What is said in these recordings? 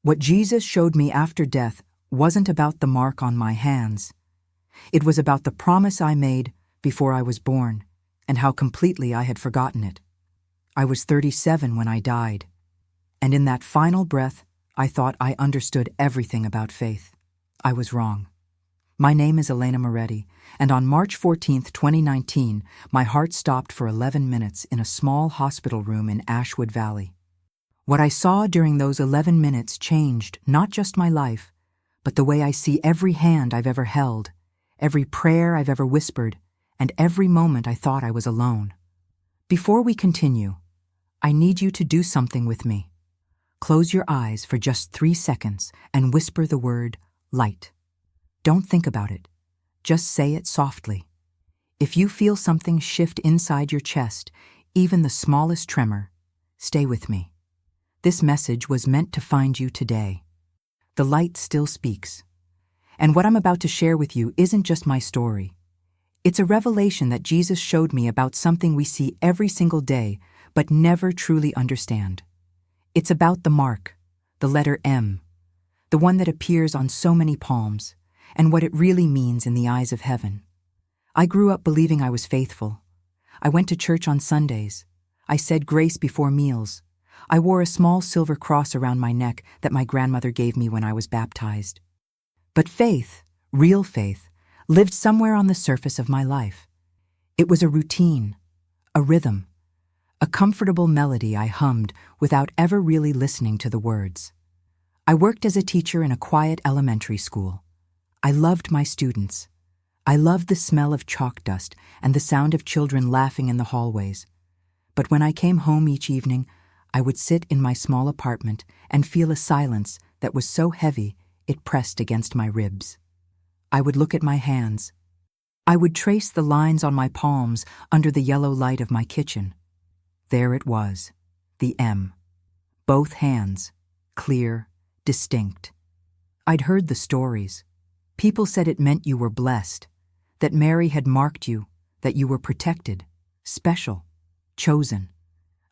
What Jesus showed me after death wasn't about the mark on my hands. It was about the promise I made before I was born and how completely I had forgotten it. I was 37 when I died, and in that final breath, I thought I understood everything about faith. I was wrong. My name is Elena Moretti, and on March 14, 2019, my heart stopped for 11 minutes in a small hospital room in Ashwood Valley. What I saw during those 11 minutes changed not just my life, but the way I see every hand I've ever held, every prayer I've ever whispered, and every moment I thought I was alone. Before we continue, I need you to do something with me. Close your eyes for just 3 seconds and whisper the word light. Don't think about it. Just say it softly. If you feel something shift inside your chest, even the smallest tremor, stay with me. This message was meant to find you today. The light still speaks. And what I'm about to share with you isn't just my story. It's a revelation that Jesus showed me about something we see every single day, but never truly understand. It's about the mark, the letter M, the one that appears on so many palms, and what it really means in the eyes of heaven. I grew up believing I was faithful. I went to church on Sundays. I said grace before meals. I wore a small silver cross around my neck that my grandmother gave me when I was baptized. But faith, real faith, lived somewhere on the surface of my life. It was a routine, a rhythm, a comfortable melody I hummed without ever really listening to the words. I worked as a teacher in a quiet elementary school. I loved my students. I loved the smell of chalk dust and the sound of children laughing in the hallways. But when I came home each evening, I would sit in my small apartment and feel a silence that was so heavy it pressed against my ribs. I would look at my hands. I would trace the lines on my palms under the yellow light of my kitchen. There it was, the M. Both hands, clear, distinct. I'd heard the stories. People said it meant you were blessed, that Mary had marked you, that you were protected, special, chosen.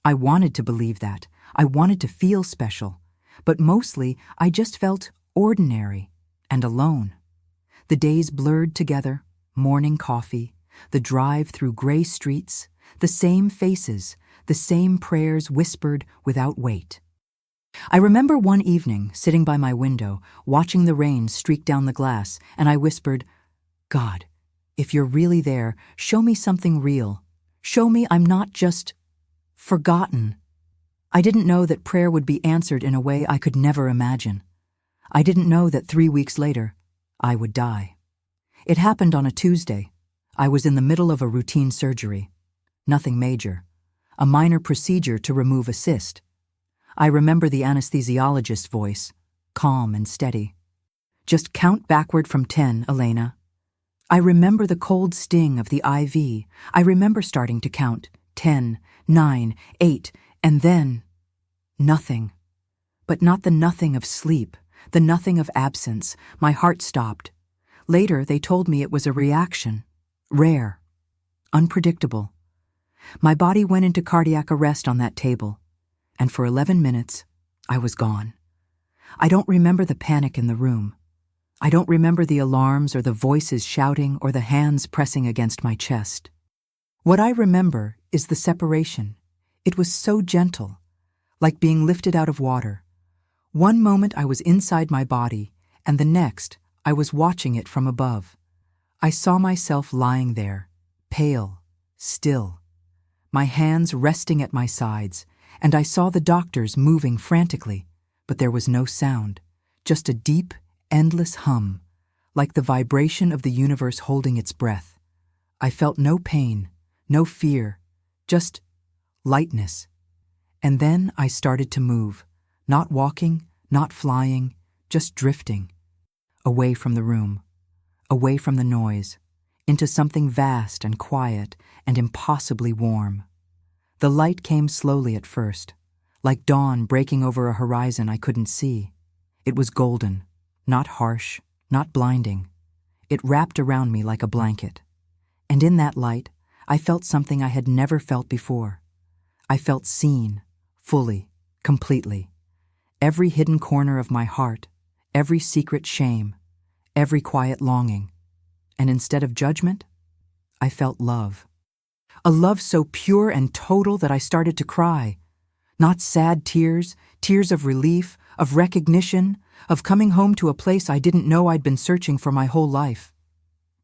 I wanted to believe that. I wanted to feel special. But mostly, I just felt ordinary and alone. The days blurred together, morning coffee, the drive through gray streets, the same faces, the same prayers whispered without weight. I remember one evening, sitting by my window, watching the rain streak down the glass, and I whispered, God, if you're really there, show me something real. Show me I'm not just forgotten. I didn't know that prayer would be answered in a way I could never imagine. I didn't know that 3 weeks later, I would die. It happened on a Tuesday. I was in the middle of a routine surgery. Nothing major. A minor procedure to remove a cyst. I remember the anesthesiologist's voice, calm and steady. Just count backward from 10, Elena. I remember the cold sting of the IV. I remember starting to count 10, 9, 8, and then nothing. But not the nothing of sleep, the nothing of absence. My heart stopped. Later, they told me it was a reaction. Rare. Unpredictable. My body went into cardiac arrest on that table, and for 11 minutes, I was gone. I don't remember the panic in the room. I don't remember the alarms or the voices shouting or the hands pressing against my chest. What I remember is the separation. It was so gentle, like being lifted out of water. One moment I was inside my body, and the next I was watching it from above. I saw myself lying there, pale, still, my hands resting at my sides, and I saw the doctors moving frantically, but there was no sound, just a deep, endless hum, like the vibration of the universe holding its breath. I felt no pain, no fear, just lightness. And then I started to move, not walking, not flying, just drifting, away from the room, away from the noise, into something vast and quiet and impossibly warm. The light came slowly at first, like dawn breaking over a horizon I couldn't see. It was golden, not harsh, not blinding. It wrapped around me like a blanket. And in that light, I felt something I had never felt before. I felt seen, fully, completely. every hidden corner of my heart, every secret shame, every quiet longing. And instead of judgment, I felt love. A love so pure and total that I started to cry. Not sad tears, tears of relief, of recognition, of coming home to a place I didn't know I'd been searching for my whole life.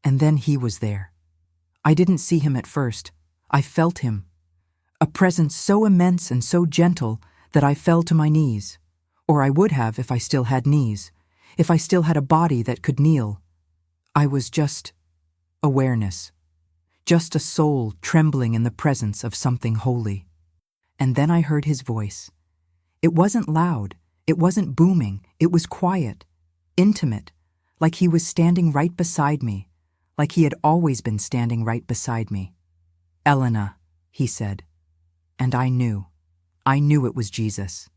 And then he was there. I didn't see him at first. I felt him. A presence so immense and so gentle that I fell to my knees. Or I would have if I still had knees, if I still had a body that could kneel. I was just awareness. Just a soul trembling in the presence of something holy. And then I heard his voice. It wasn't loud, it wasn't booming, it was quiet, intimate, like he was standing right beside me, like he had always been standing right beside me. "Elena," he said. And I knew it was Jesus.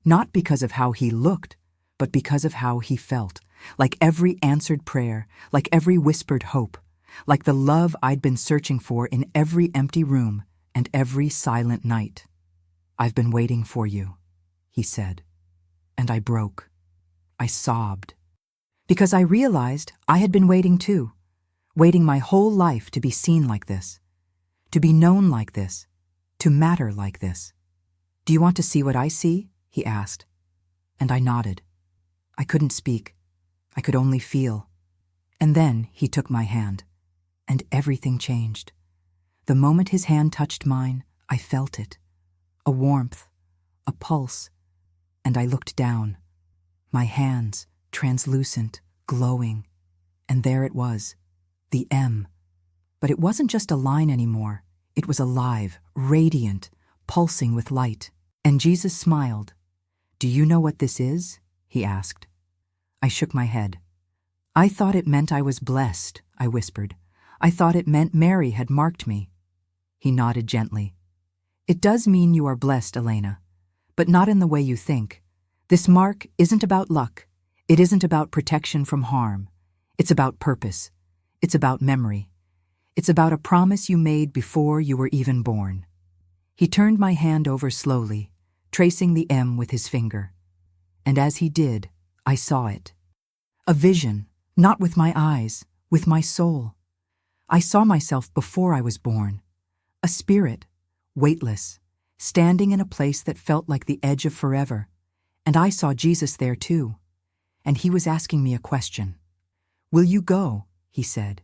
Not because of how he looked, but because of how he felt, like every answered prayer, like every whispered hope, like the love I'd been searching for in every empty room and every silent night. "I've been waiting for you," he said. And I broke. I sobbed. Because I realized I had been waiting too, waiting my whole life to be seen like this, to be known like this, to matter like this. "Do you want to see what I see?" he asked. And I nodded. I couldn't speak. I could only feel. And then he took my hand. And everything changed. The moment his hand touched mine, I felt it. A warmth, a pulse. And I looked down. My hands, translucent, glowing. And there it was, the M. But it wasn't just a line anymore. It was alive, radiant, pulsing with light. And Jesus smiled. "Do you know what this is?" he asked. I shook my head. "I thought it meant I was blessed," I whispered. "I thought it meant Mary had marked me." He nodded gently. "It does mean you are blessed, Elena, but not in the way you think. This mark isn't about luck. It isn't about protection from harm. It's about purpose. It's about memory. It's about a promise you made before you were even born." He turned my hand over slowly, tracing the M with his finger. And as he did, I saw it. A vision, not with my eyes, with my soul. I saw myself before I was born. A spirit, weightless, standing in a place that felt like the edge of forever. And I saw Jesus there too. And he was asking me a question. "Will you go?" he said.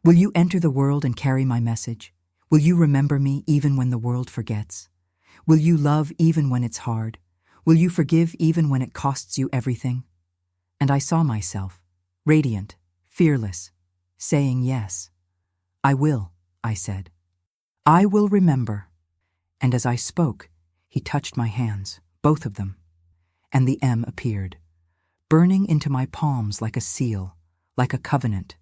"Will you enter the world and carry my message? Will you remember me even when the world forgets? Will you love even when it's hard? Will you forgive even when it costs you everything?" And I saw myself, radiant, fearless, saying yes. "I will," I said. "I will remember." And as I spoke, he touched my hands, both of them. And the M appeared, burning into my palms like a seal, like a covenant.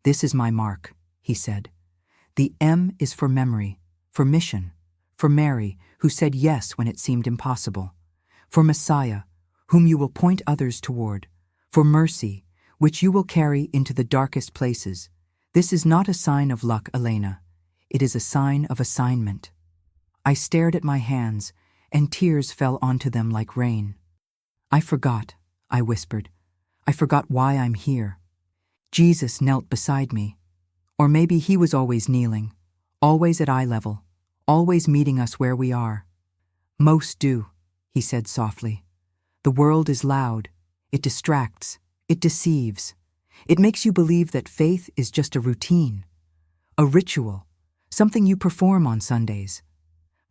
"This is my mark," he said. "The M is for memory, for mission, for Mary, who said yes when it seemed impossible, for Messiah, whom you will point others toward, for mercy, which you will carry into the darkest places. This is not a sign of luck, Elena. It is a sign of assignment." I stared at my hands, and tears fell onto them like rain. "I forgot," I whispered. "I forgot why I'm here." Jesus knelt beside me. Or maybe he was always kneeling, always at eye level, always meeting us where we are. "Most do," he said softly. "The world is loud. It distracts. It deceives. It makes you believe that faith is just a routine, a ritual, something you perform on Sundays.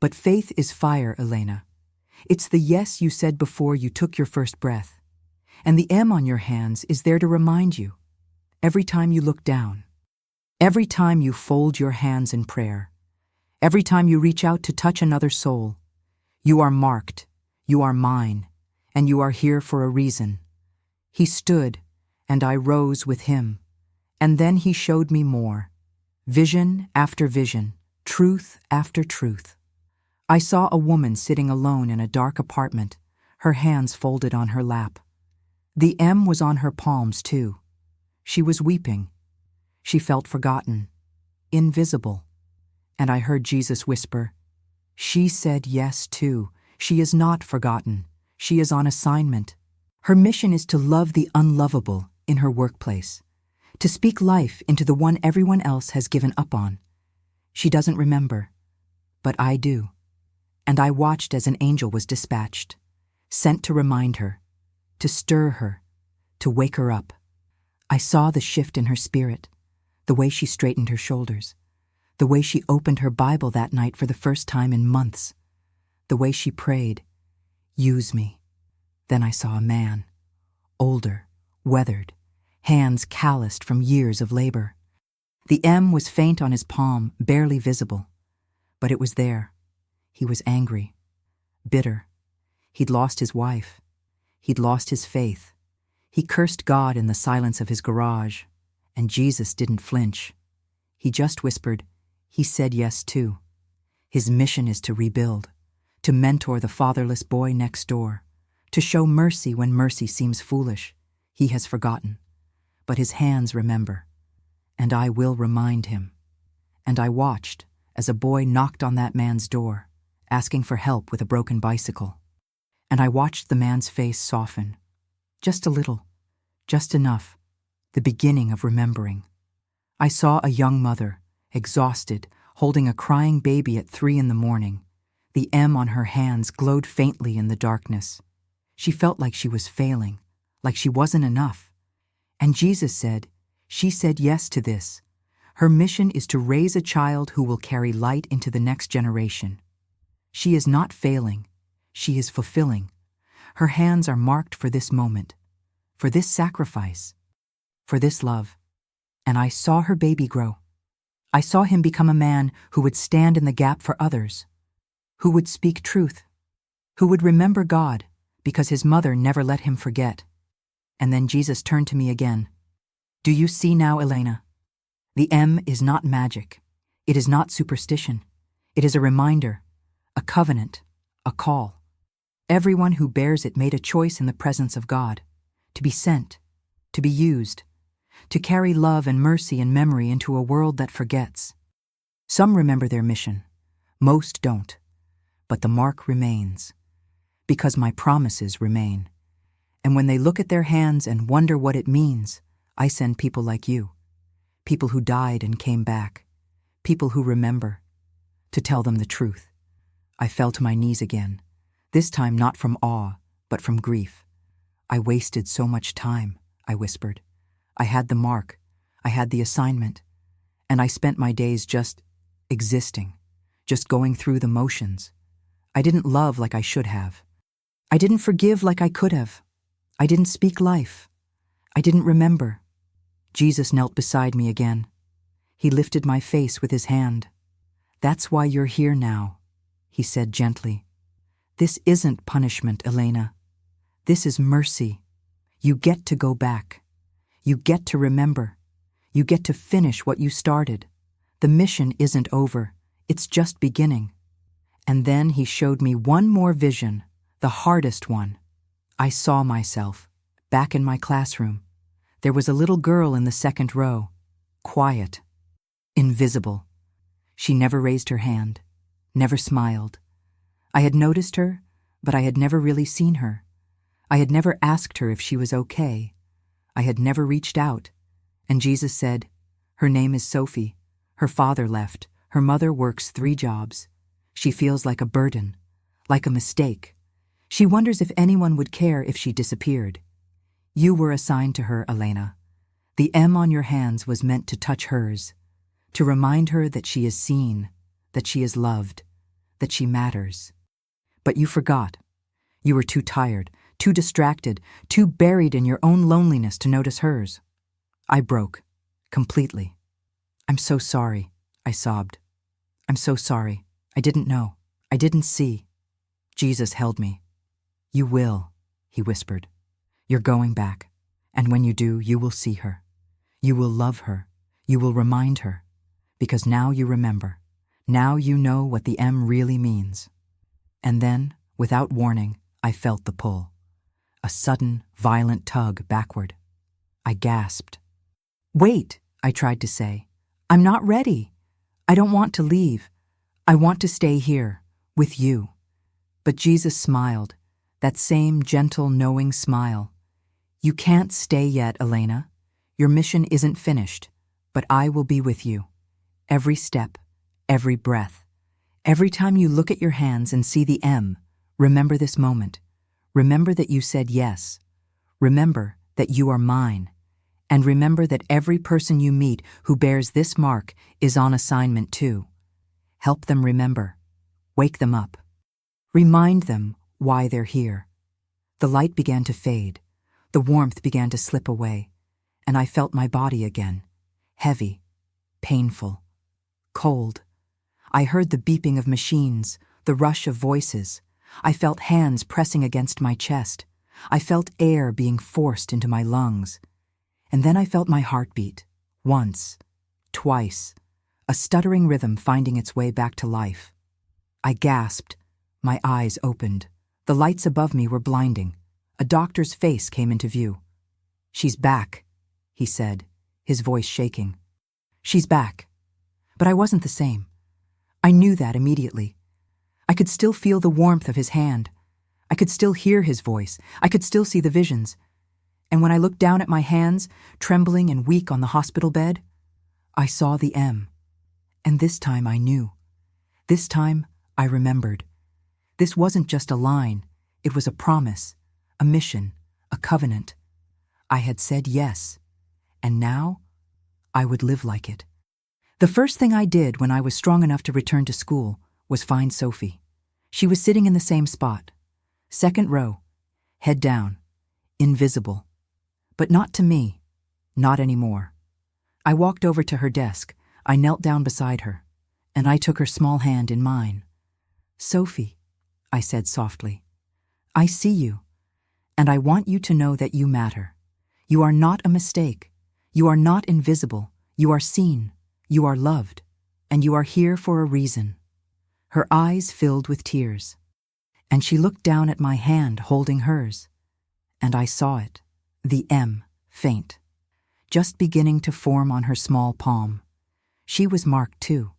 But faith is fire, Elena. It's the yes you said before you took your first breath. And the M on your hands is there to remind you, every time you look down, every time you fold your hands in prayer, every time you reach out to touch another soul, you are marked, you are mine, and you are here for a reason. He stood, and I rose with him. And then he showed me more. Vision after vision, truth after truth. I saw a woman sitting alone in a dark apartment, her hands folded on her lap. The M was on her palms too. She was weeping. She felt forgotten, invisible. And I heard Jesus whisper, "She said yes too. She is not forgotten. She is on assignment. Her mission is to love the unlovable in her workplace, to speak life into the one everyone else has given up on. She doesn't remember, but I do. And I watched as an angel was dispatched, sent to remind her, to stir her, to wake her up. I saw the shift in her spirit, the way she straightened her shoulders, the way she opened her Bible that night for the first time in months, the way she prayed, "Use me." Then I saw a man, older, weathered, hands calloused from years of labor. The M was faint on his palm, barely visible, but it was there. He was angry, bitter. He'd lost his wife. He'd lost his faith. He cursed God in the silence of his garage, and Jesus didn't flinch. He just whispered, he said yes too. His mission is to rebuild, to mentor the fatherless boy next door, to show mercy when mercy seems foolish. He has forgotten, but his hands remember, and I will remind him. And I watched as a boy knocked on that man's door, asking for help with a broken bicycle. And I watched the man's face soften, just a little, just enough, the beginning of remembering. I saw a young mother, exhausted, holding a crying baby at 3 a.m. The M on her hands glowed faintly in the darkness. She felt like she was failing, like she wasn't enough. And Jesus said, she said yes to this. Her mission is to raise a child who will carry light into the next generation. She is not failing. She is fulfilling. Her hands are marked for this moment, for this sacrifice, for this love. And I saw her baby grow. I saw him become a man who would stand in the gap for others, who would speak truth, who would remember God because his mother never let him forget. And then Jesus turned to me again. Do you see now, Elena? The M is not magic. It is not superstition. It is a reminder, a covenant, a call. Everyone who bears it made a choice in the presence of God, to be sent, to be used, to carry love and mercy and memory into a world that forgets. Some remember their mission, most don't, but the mark remains, because my promises remain. And when they look at their hands and wonder what it means, I send people like you, people who died and came back, people who remember, to tell them the truth. I fell to my knees again, this time not from awe, but from grief. I wasted so much time, I whispered. I had the mark, I had the assignment, and I spent my days just existing, just going through the motions. I didn't love like I should have. I didn't forgive like I could have. I didn't speak life. I didn't remember. Jesus knelt beside me again. He lifted my face with his hand. That's why you're here now, he said gently. This isn't punishment, Elena. This is mercy. You get to go back. You get to remember. You get to finish what you started. The mission isn't over. It's just beginning. And then he showed me one more vision, the hardest one. I saw myself, back in my classroom. There was a little girl in the second row, quiet, invisible. She never raised her hand, never smiled. I had noticed her, but I had never really seen her. I had never asked her if she was okay. I had never reached out. And Jesus said, her name is Sophie. Her father left. Her mother works 3 jobs. She feels like a burden, like a mistake. She wonders if anyone would care if she disappeared. You were assigned to her, Elena. The M on your hands was meant to touch hers, to remind her that she is seen, that she is loved, that she matters. But you forgot. You were too tired, too distracted, too buried in your own loneliness to notice hers. I broke, completely. I'm so sorry, I sobbed. I'm so sorry. I didn't know. I didn't see. Jesus held me. You will, he whispered. You're going back, and when you do, you will see her. You will love her. You will remind her. Because now you remember. Now you know what the M really means. And then, without warning, I felt the pull. A sudden, violent tug backward. I gasped. Wait, I tried to say. I'm not ready. I don't want to leave. I want to stay here, with you. But Jesus smiled, that same gentle, knowing smile. You can't stay yet, Elena. Your mission isn't finished, but I will be with you. Every step, every breath. Every time you look at your hands and see the M, remember this moment. Remember that you said yes. Remember that you are mine. And remember that every person you meet who bears this mark is on assignment too. Help them remember. Wake them up. Remind them why they're here. The light began to fade. The warmth began to slip away, and I felt my body again, heavy, painful, cold. I heard the beeping of machines, the rush of voices. I felt hands pressing against my chest. I felt air being forced into my lungs. And then I felt my heartbeat, once, twice, a stuttering rhythm finding its way back to life. I gasped. My eyes opened. The lights above me were blinding. A doctor's face came into view. "She's back," he said, his voice shaking. "She's back." But I wasn't the same. I knew that immediately. I could still feel the warmth of his hand. I could still hear his voice. I could still see the visions. And when I looked down at my hands, trembling and weak on the hospital bed, I saw the M. And this time I knew. This time I remembered. This wasn't just a line. It was a promise, a mission, a covenant. I had said yes, and now I would live like it. The first thing I did when I was strong enough to return to school was find Sophie. She was sitting in the same spot, second row, head down, invisible. But not to me, not anymore. I walked over to her desk. I knelt down beside her, and I took her small hand in mine. "Sophie," I said softly, "I see you, and I want you to know that you matter. You are not a mistake. You are not invisible. You are seen. You are loved. And you are here for a reason." Her eyes filled with tears, and she looked down at my hand holding hers, and I saw it, the M, faint, just beginning to form on her small palm. She was marked too.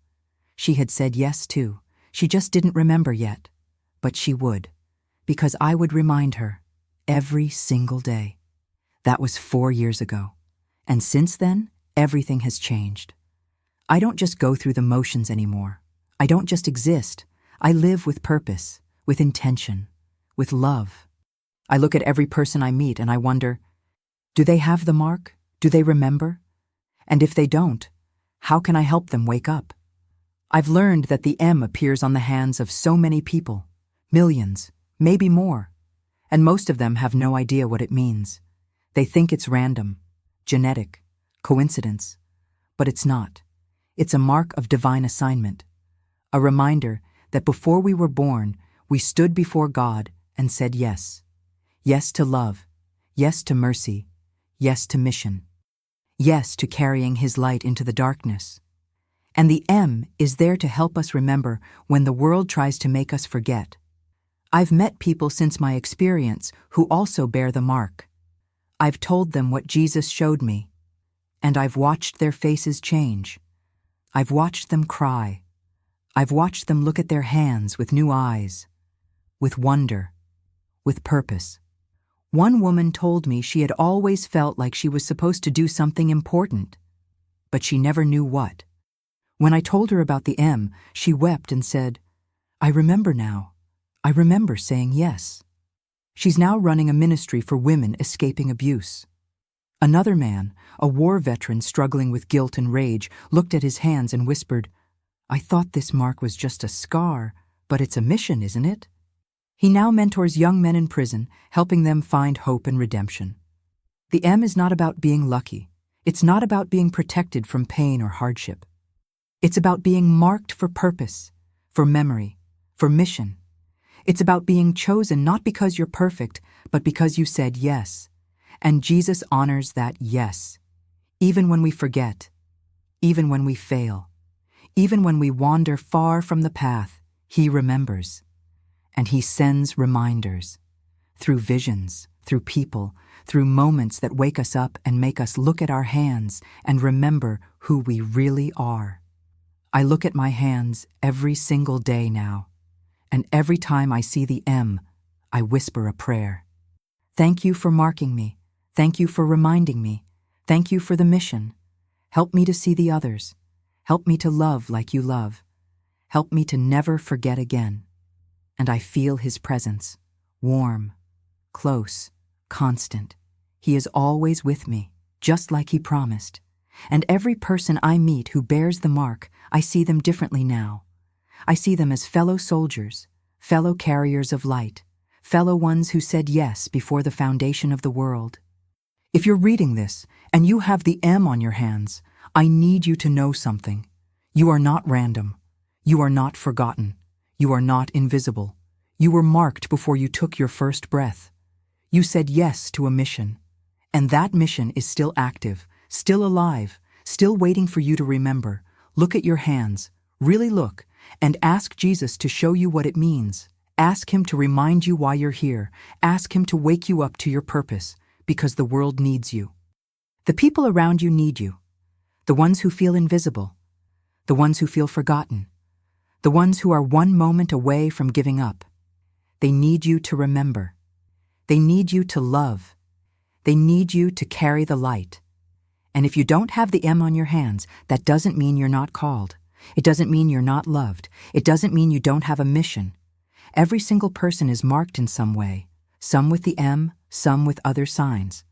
She had said yes too. She just didn't remember yet, but she would, because I would remind her every single day. That was 4 years ago, and since then, everything has changed. I don't just go through the motions anymore. I don't just exist. I live with purpose, with intention, with love. I look at every person I meet and I wonder, do they have the mark? Do they remember? And if they don't, how can I help them wake up? I've learned that the M appears on the hands of so many people, millions, maybe more, and most of them have no idea what it means. They think it's random, genetic, coincidence, but it's not. It's a mark of divine assignment, a reminder that before we were born, we stood before God and said yes. Yes to love, yes to mercy, yes to mission, yes to carrying His light into the darkness. And the M is there to help us remember when the world tries to make us forget. I've met people since my experience who also bear the mark. I've told them what Jesus showed me, and I've watched their faces change. I've watched them cry. I've watched them look at their hands with new eyes, with wonder, with purpose. One woman told me she had always felt like she was supposed to do something important, but she never knew what. When I told her about the M, she wept and said, "I remember now. I remember saying yes." She's now running a ministry for women escaping abuse. Another man, a war veteran struggling with guilt and rage, looked at his hands and whispered, "I thought this mark was just a scar, but it's a mission, isn't it?" He now mentors young men in prison, helping them find hope and redemption. The M is not about being lucky. It's not about being protected from pain or hardship. It's about being marked for purpose, for memory, for mission. It's about being chosen not because you're perfect, but because you said yes. And Jesus honors that yes, even when we forget, even when we fail, even when we wander far from the path, He remembers. And He sends reminders, through visions, through people, through moments that wake us up and make us look at our hands and remember who we really are. I look at my hands every single day now, and every time I see the M, I whisper a prayer. Thank you for marking me. Thank you for reminding me. Thank you for the mission. Help me to see the others. Help me to love like you love. Help me to never forget again. And I feel his presence, warm, close, constant. He is always with me, just like he promised. And every person I meet who bears the mark, I see them differently now. I see them as fellow soldiers, fellow carriers of light, fellow ones who said yes before the foundation of the world. If you're reading this and you have the M on your hands, I need you to know something. You are not random. You are not forgotten. You are not invisible. You were marked before you took your first breath. You said yes to a mission. And that mission is still active, still alive, still waiting for you to remember. Look at your hands. Really look. And ask Jesus to show you what it means. Ask him to remind you why you're here. Ask him to wake you up to your purpose, because the world needs you. The people around you need you. The ones who feel invisible. The ones who feel forgotten. The ones who are one moment away from giving up. They need you to remember. They need you to love. They need you to carry the light. And if you don't have the M on your hands, that doesn't mean you're not called. It doesn't mean you're not loved. It doesn't mean you don't have a mission. Every single person is marked in some way, some with the M, some with other signs.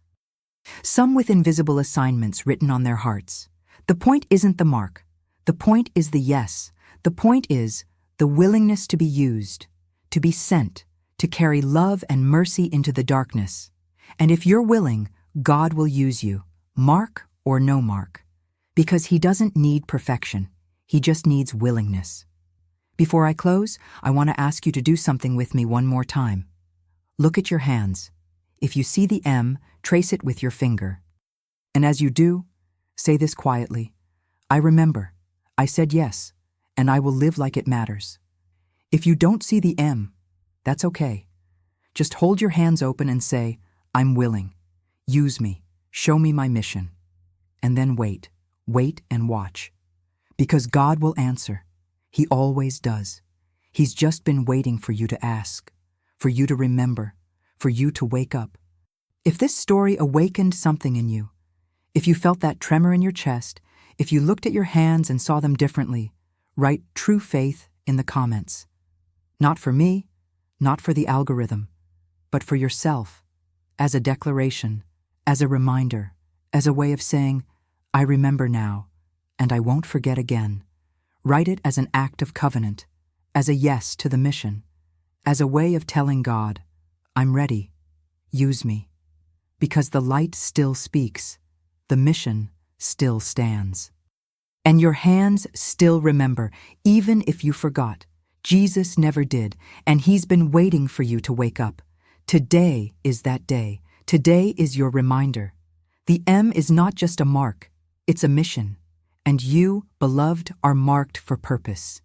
Some with invisible assignments written on their hearts. The point isn't the mark. The point is the yes. The point is the willingness to be used, to be sent, to carry love and mercy into the darkness. And if you're willing, God will use you, mark or no mark, because he doesn't need perfection. He just needs willingness. Before I close, I want to ask you to do something with me one more time. Look at your hands. If you see the M, trace it with your finger. And as you do, say this quietly. I remember. I said yes, and I will live like it matters. If you don't see the M, that's okay. Just hold your hands open and say, I'm willing. Use me. Show me my mission. And then wait. Wait and watch. Because God will answer. He always does. He's just been waiting for you to ask, for you to remember, for you to wake up. If this story awakened something in you, if you felt that tremor in your chest, if you looked at your hands and saw them differently, write true faith in the comments. Not for me, not for the algorithm, but for yourself, as a declaration, as a reminder, as a way of saying, I remember now, and I won't forget again. Write it as an act of covenant, as a yes to the mission, as a way of telling God, I'm ready, use me. Because the light still speaks, the mission still stands. And your hands still remember, even if you forgot. Jesus never did, and he's been waiting for you to wake up. Today is that day. Today is your reminder. The M is not just a mark, it's a mission. And you, beloved, are marked for purpose.